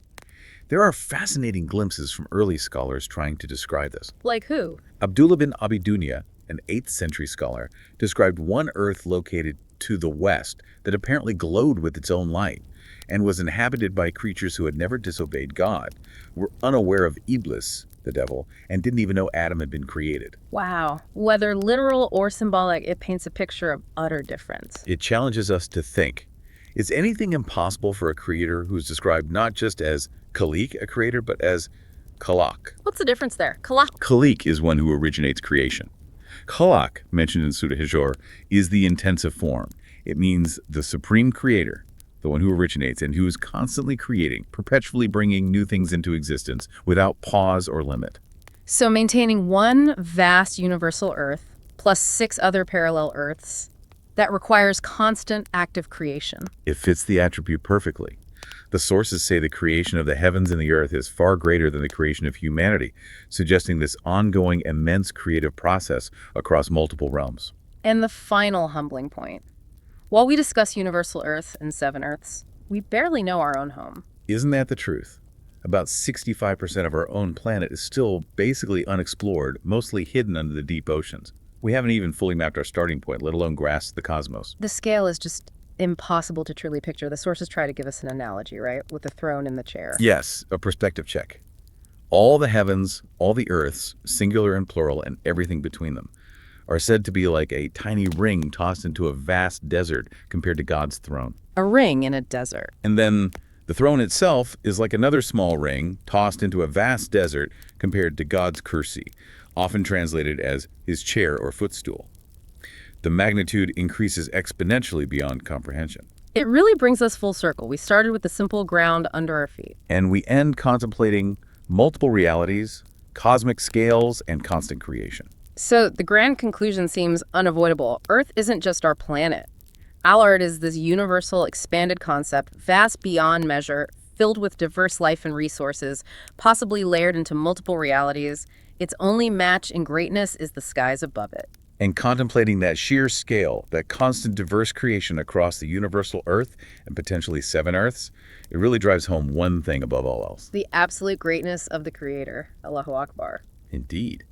[SPEAKER 3] There are fascinating glimpses from early scholars trying to describe this.
[SPEAKER 2] Like who?
[SPEAKER 3] Abdullah bin Abi Dunya, an 8th century scholar, described one Earth located to the west that apparently glowed with its own light and was inhabited by creatures who had never disobeyed God, were unaware of Iblis, the devil, and didn't even know Adam had been created.
[SPEAKER 2] Wow. Whether literal or symbolic, it paints a picture of utter difference.
[SPEAKER 3] It challenges us to think, is anything impossible for a creator who's described not just as Khalik, a creator, but as Khalaq?
[SPEAKER 2] What's the difference there? Kalak.
[SPEAKER 3] Khalik is one who originates creation. Khalaq, mentioned in Surah Hijr, is the intensive form. It means the supreme creator, the one who originates and who is constantly creating, perpetually bringing new things into existence without pause or limit.
[SPEAKER 2] So maintaining one vast universal Earth plus 6 other parallel Earths, that requires constant active creation.
[SPEAKER 3] It fits the attribute perfectly. The sources say the creation of the heavens and the earth is far greater than the creation of humanity, suggesting this ongoing immense creative process across multiple realms.
[SPEAKER 2] And the final humbling point. While we discuss universal Earth and 7 Earths, we barely know our own home.
[SPEAKER 3] Isn't that the truth? About 65% of our own planet is still basically unexplored, mostly hidden under the deep oceans. We haven't even fully mapped our starting point, let alone grasped the cosmos.
[SPEAKER 2] The scale is just impossible to truly picture. The sources try to give us an analogy, right? With the throne and the chair.
[SPEAKER 3] Yes, a perspective check. All the heavens, all the earths, singular and plural, and everything between them, are said to be like a tiny ring tossed into a vast desert compared to God's throne.
[SPEAKER 2] A ring in a desert.
[SPEAKER 3] And then the throne itself is like another small ring tossed into a vast desert compared to God's kursi, often translated as his chair or footstool. The magnitude increases exponentially beyond comprehension.
[SPEAKER 2] It really brings us full circle. We started with the simple ground under our feet.
[SPEAKER 3] And we end contemplating multiple realities, cosmic scales, and constant creation.
[SPEAKER 2] So the grand conclusion seems unavoidable. Earth isn't just our planet. Allard is this universal, expanded concept, vast beyond measure, filled with diverse life and resources, possibly layered into multiple realities. Its only match in greatness is the skies above it.
[SPEAKER 3] And contemplating that sheer scale, that constant diverse creation across the universal Earth and potentially 7 Earths, it really drives home one thing above all else.
[SPEAKER 2] The absolute greatness of the Creator. Allahu Akbar.
[SPEAKER 3] Indeed.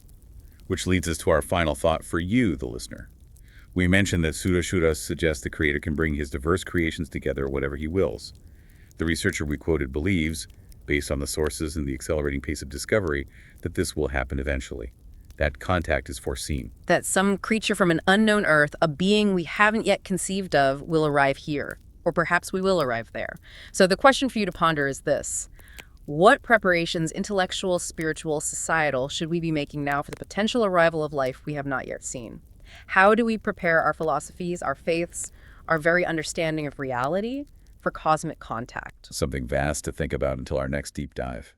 [SPEAKER 3] Which leads us to our final thought for you, the listener. We mentioned that Surah Shura suggests the Creator can bring his diverse creations together whatever he wills. The researcher we quoted believes, based on the sources and the accelerating pace of discovery, that this will happen eventually. That contact is foreseen.
[SPEAKER 2] That some creature from an unknown Earth, a being we haven't yet conceived of, will arrive here. Or perhaps we will arrive there. So the question for you to ponder is this. What preparations, intellectual, spiritual, societal, should we be making now for the potential arrival of life we have not yet seen? How do we prepare our philosophies, our faiths, our very understanding of reality for cosmic contact?
[SPEAKER 3] Something vast to think about until our next deep dive.